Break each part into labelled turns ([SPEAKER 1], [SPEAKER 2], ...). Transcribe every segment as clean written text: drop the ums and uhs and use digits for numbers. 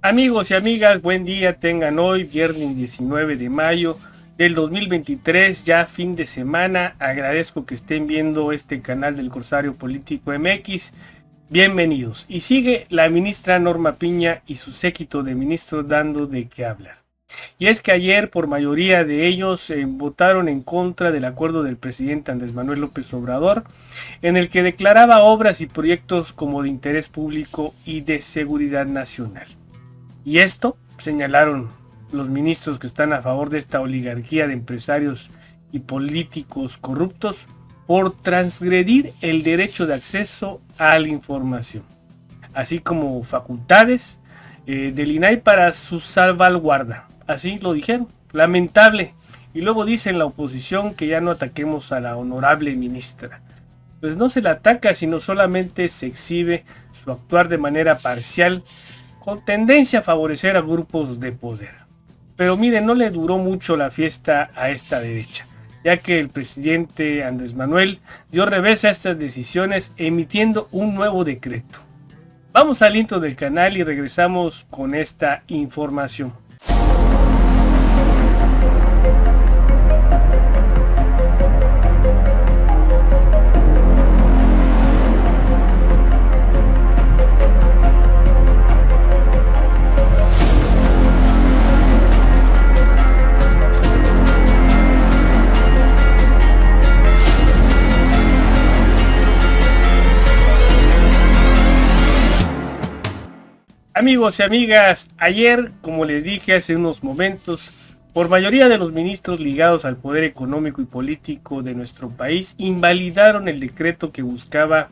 [SPEAKER 1] Amigos y amigas, buen día tengan hoy, viernes 19 de mayo del 2023, ya fin de semana. Agradezco que estén viendo este canal del Corsario Político MX. Bienvenidos. Y sigue la ministra Norma Piña y su séquito de ministros dando de qué hablar. Y es que ayer, por mayoría de ellos, votaron en contra del acuerdo del presidente Andrés Manuel López Obrador, en el que declaraba obras y proyectos como de interés público y de seguridad nacional. Y esto, señalaron los ministros que están a favor de esta oligarquía de empresarios y políticos corruptos, por transgredir el derecho de acceso a la información, así como facultades del INAI para su salvaguarda. Así lo dijeron, lamentable. Y luego dicen la oposición que ya no ataquemos a la honorable ministra. Pues no se la ataca, sino solamente se exhibe su actuar de manera parcial, con tendencia a favorecer a grupos de poder. Pero miren, no le duró mucho la fiesta a esta derecha, ya que el presidente Andrés Manuel dio revés a estas decisiones emitiendo un nuevo decreto. Vamos al intro del canal y regresamos con esta información. Amigos y amigas, ayer, como les dije hace unos momentos, por mayoría de los ministros ligados al poder económico y político de nuestro país, invalidaron el decreto que buscaba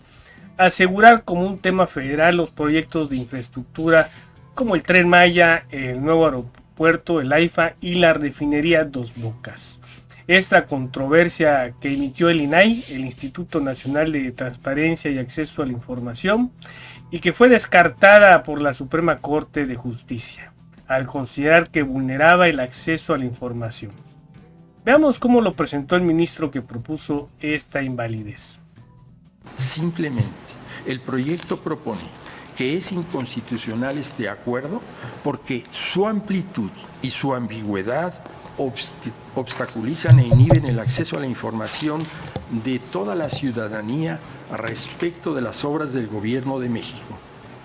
[SPEAKER 1] asegurar como un tema federal los proyectos de infraestructura como el Tren Maya, el nuevo aeropuerto, el AIFA y la refinería Dos Bocas. Esta controversia que emitió el INAI, el Instituto Nacional de Transparencia y Acceso a la Información, y que fue descartada por la Suprema Corte de Justicia, al considerar que vulneraba el acceso a la información. Veamos cómo lo presentó el ministro que propuso esta invalidez.
[SPEAKER 2] Simplemente, el proyecto propone que es inconstitucional este acuerdo porque su amplitud y su ambigüedad obstaculizan e inhiben el acceso a la información de toda la ciudadanía respecto de las obras del Gobierno de México.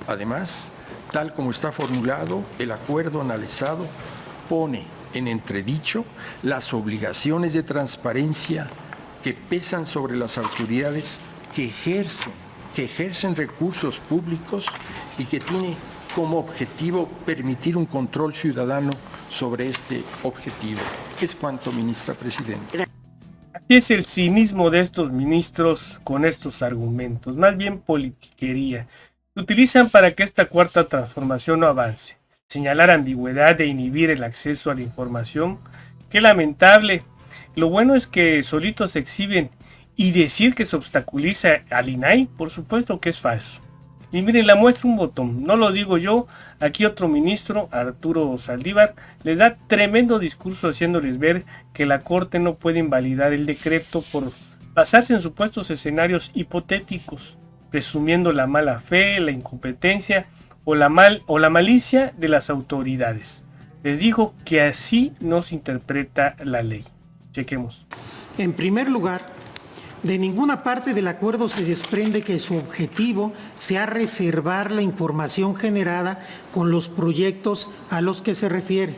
[SPEAKER 2] Además, tal como está formulado, el acuerdo analizado pone en entredicho las obligaciones de transparencia que pesan sobre las autoridades que ejercen recursos públicos y que tiene como objetivo permitir un control ciudadano sobre este objetivo. Es cuanto, ministra presidenta.
[SPEAKER 1] Así es el cinismo de estos ministros con estos argumentos, más bien politiquería. Se utilizan para que esta cuarta transformación no avance. Señalar ambigüedad e inhibir el acceso a la información. Qué lamentable. Lo bueno es que solitos se exhiben, y decir que se obstaculiza al INAI, por supuesto que es falso. Y miren, la muestra un botón, no lo digo yo, aquí otro ministro, Arturo Saldívar, les da tremendo discurso haciéndoles ver que la Corte no puede invalidar el decreto por basarse en supuestos escenarios hipotéticos, presumiendo la mala fe, la incompetencia o la malicia de las autoridades. Les digo que así no se interpreta la ley. Chequemos.
[SPEAKER 3] En primer lugar, de ninguna parte del acuerdo se desprende que su objetivo sea reservar la información generada con los proyectos a los que se refiere.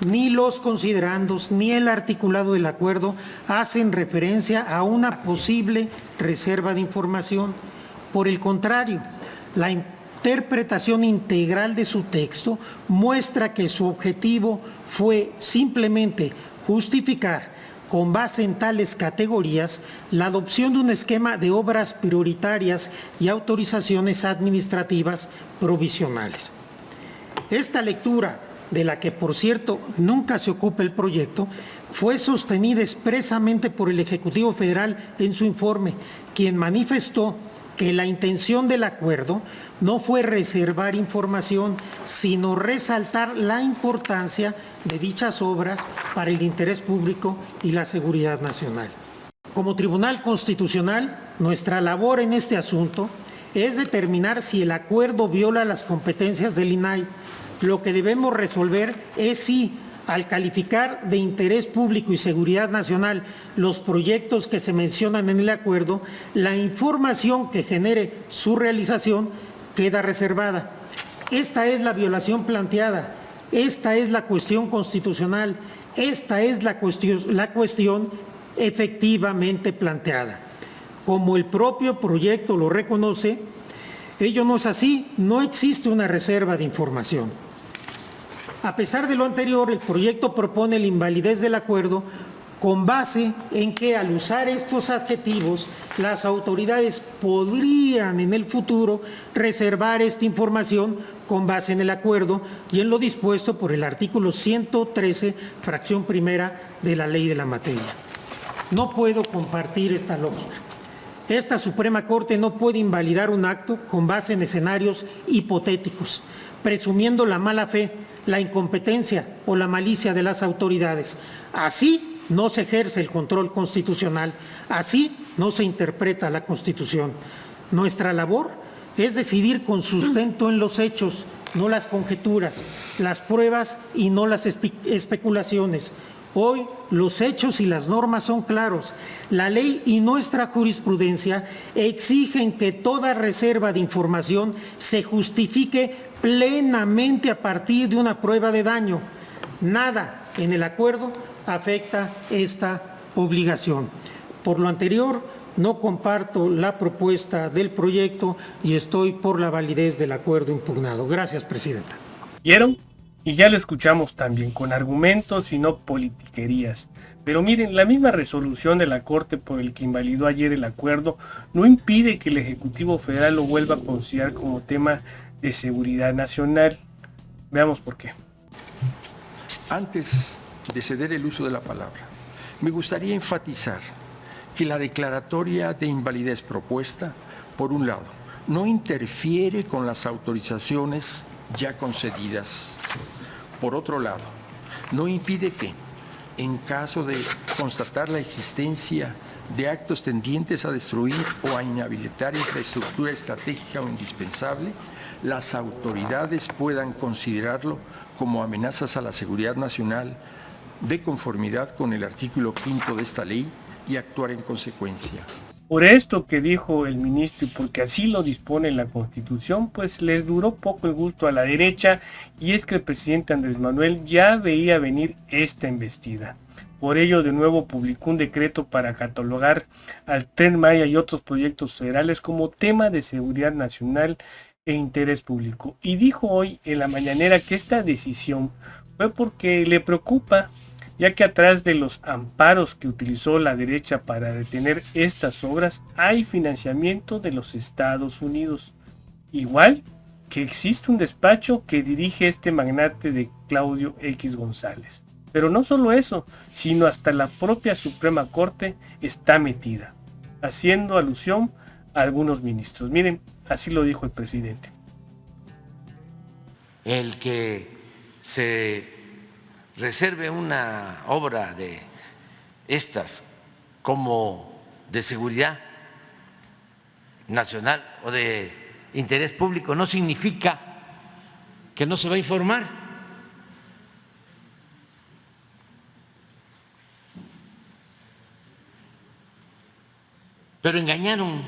[SPEAKER 3] Ni los considerandos ni el articulado del acuerdo hacen referencia a una posible reserva de información. Por el contrario, la interpretación integral de su texto muestra que su objetivo fue simplemente justificar, con base en tales categorías, la adopción de un esquema de obras prioritarias y autorizaciones administrativas provisionales. Esta lectura, de la que por cierto nunca se ocupa el proyecto, fue sostenida expresamente por el Ejecutivo Federal en su informe, quien manifestó que la intención del acuerdo no fue reservar información, sino resaltar la importancia de dichas obras para el interés público y la seguridad nacional. Como Tribunal Constitucional, nuestra labor en este asunto es determinar si el acuerdo viola las competencias del INAI, Lo que debemos resolver es si, al calificar de interés público y seguridad nacional los proyectos que se mencionan en el acuerdo, la información que genere su realización queda reservada. Esta es la violación planteada, esta es la cuestión constitucional, esta es la cuestión efectivamente planteada. Como el propio proyecto lo reconoce, ello no es así, no existe una reserva de información. A pesar de lo anterior, el proyecto propone la invalidez del acuerdo con base en que al usar estos adjetivos, las autoridades podrían en el futuro reservar esta información con base en el acuerdo y en lo dispuesto por el artículo 113, fracción primera de la ley de la materia. No puedo compartir esta lógica. Esta Suprema Corte no puede invalidar un acto con base en escenarios hipotéticos, presumiendo la mala fe, la incompetencia o la malicia de las autoridades. Así no se ejerce el control constitucional, así no se interpreta la Constitución. Nuestra labor es decidir con sustento en los hechos, no las conjeturas, las pruebas y no las especulaciones. Hoy los hechos y las normas son claros. La ley y nuestra jurisprudencia exigen que toda reserva de información se justifique plenamente a partir de una prueba de daño. Nada en el acuerdo afecta esta obligación. Por lo anterior, no comparto la propuesta del proyecto y estoy por la validez del acuerdo impugnado. Gracias, Presidenta.
[SPEAKER 1] ¿Vieron? Y ya lo escuchamos también, con argumentos y no politiquerías. Pero miren, la misma resolución de la Corte por el que invalidó ayer el acuerdo no impide que el Ejecutivo Federal lo vuelva a considerar como tema de seguridad nacional. Veamos por qué.
[SPEAKER 2] Antes de ceder el uso de la palabra, me gustaría enfatizar que la declaratoria de invalidez propuesta, por un lado, no interfiere con las autorizaciones ya concedidas. Por otro lado, no impide que, en caso de constatar la existencia de actos tendientes a destruir o a inhabilitar infraestructura estratégica o indispensable, las autoridades puedan considerarlo como amenazas a la seguridad nacional de conformidad con el artículo 5 de esta ley y actuar en consecuencia.
[SPEAKER 1] Por esto que dijo el ministro y porque así lo dispone la Constitución, pues les duró poco el gusto a la derecha, y es que el presidente Andrés Manuel ya veía venir esta embestida. Por ello, de nuevo publicó un decreto para catalogar al Tren Maya y otros proyectos federales como tema de seguridad nacional e interés público. Y dijo hoy en la mañanera que esta decisión fue porque le preocupa, ya que atrás de los amparos que utilizó la derecha para detener estas obras hay financiamiento de los Estados Unidos. Igual que existe un despacho que dirige este magnate de Claudio X González. Pero no solo eso, sino hasta la propia Suprema Corte está metida, haciendo alusión a algunos ministros. Miren, así lo dijo el presidente.
[SPEAKER 4] El que se reserve una obra de estas como de seguridad nacional o de interés público no significa que no se va a informar. Pero engañaron.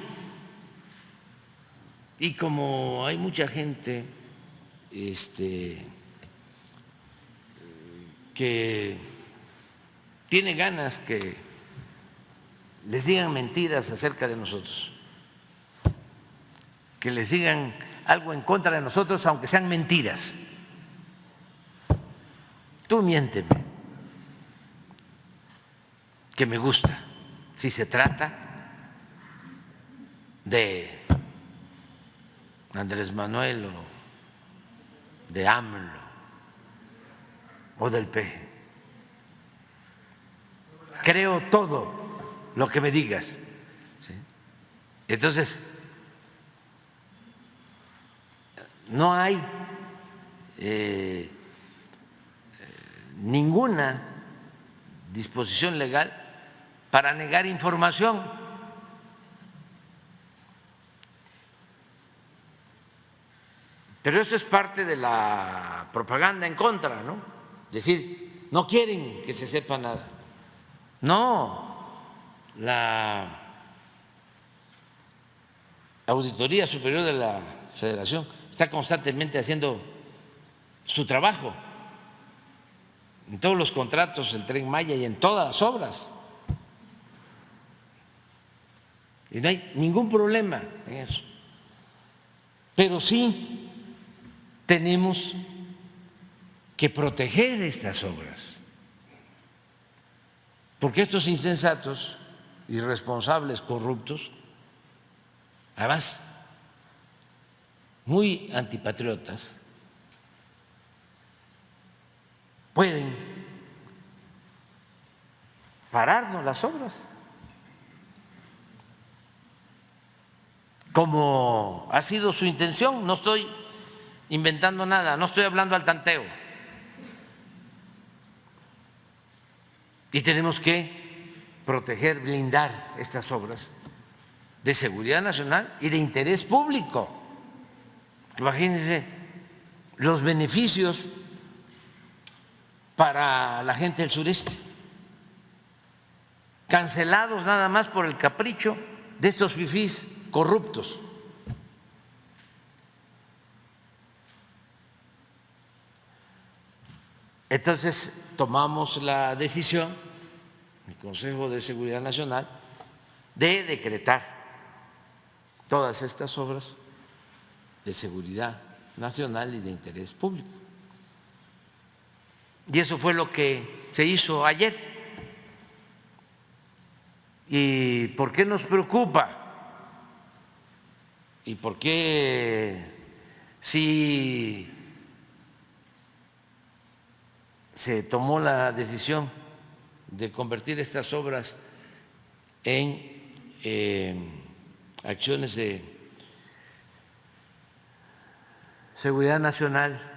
[SPEAKER 4] Y como hay mucha gente que tiene ganas que les digan mentiras acerca de nosotros, que les digan algo en contra de nosotros, aunque sean mentiras. Tú miénteme, que me gusta, si se trata de Andrés Manuel o de AMLO o del PG. Creo todo lo que me digas. ¿Sí? Entonces, no hay ninguna disposición legal para negar información. Pero eso es parte de la propaganda en contra, ¿no? Decir, no quieren que se sepa nada. No, la Auditoría Superior de la Federación está constantemente haciendo su trabajo en todos los contratos del Tren Maya y en todas las obras. Y no hay ningún problema en eso. Pero sí tenemos que proteger estas obras, porque estos insensatos, irresponsables, corruptos, además muy antipatriotas, pueden pararnos las obras, como ha sido su intención. No estoy inventando nada, no estoy hablando al tanteo. Y tenemos que proteger, blindar estas obras de seguridad nacional y de interés público. Imagínense los beneficios para la gente del sureste, cancelados nada más por el capricho de estos fifís corruptos. Entonces tomamos la decisión, el Consejo de Seguridad Nacional, de decretar todas estas obras de seguridad nacional y de interés público. Y eso fue lo que se hizo ayer. ¿Y por qué nos preocupa? ¿Y por qué si se tomó la decisión de convertir estas obras en acciones de seguridad nacional?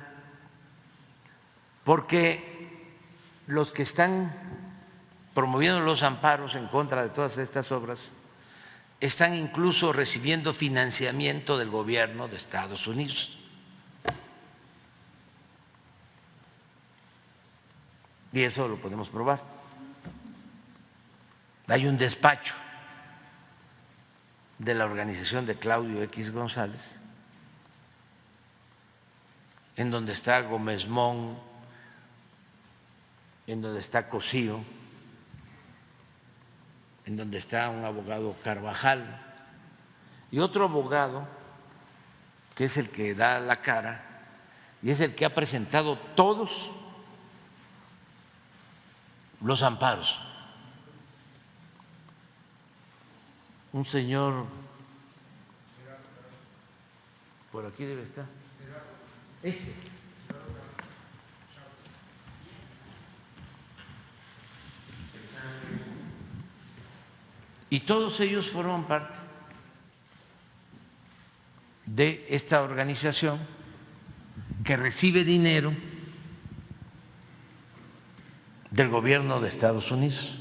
[SPEAKER 4] Porque los que están promoviendo los amparos en contra de todas estas obras están incluso recibiendo financiamiento del gobierno de Estados Unidos. Y eso lo podemos probar. Hay un despacho de la organización de Claudio X González, en donde está Gómez Mon, en donde está Cosío, en donde está un abogado Carvajal y otro abogado que es el que da la cara y es el que ha presentado todos los amparos. Un señor, por aquí debe estar, y todos ellos forman parte de esta organización que recibe dinero del gobierno de Estados Unidos.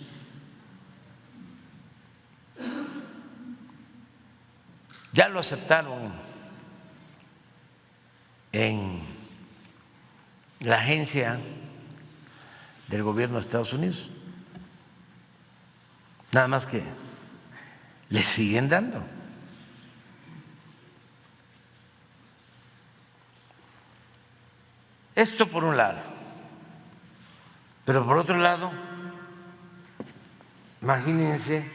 [SPEAKER 4] Ya lo aceptaron en la agencia del gobierno de Estados Unidos, nada más que les siguen dando. Esto por un lado. Pero por otro lado, imagínense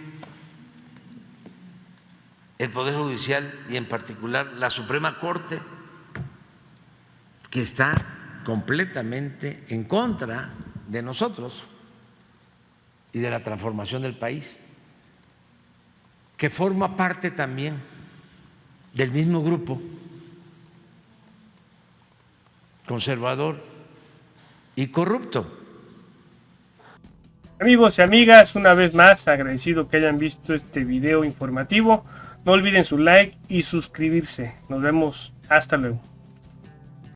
[SPEAKER 4] el Poder Judicial y en particular la Suprema Corte, que está completamente en contra de nosotros y de la transformación del país, que forma parte también del mismo grupo conservador y corrupto.
[SPEAKER 1] Amigos y amigas, una vez más agradecido que hayan visto este video informativo. No olviden su like y suscribirse. Nos vemos. Hasta luego.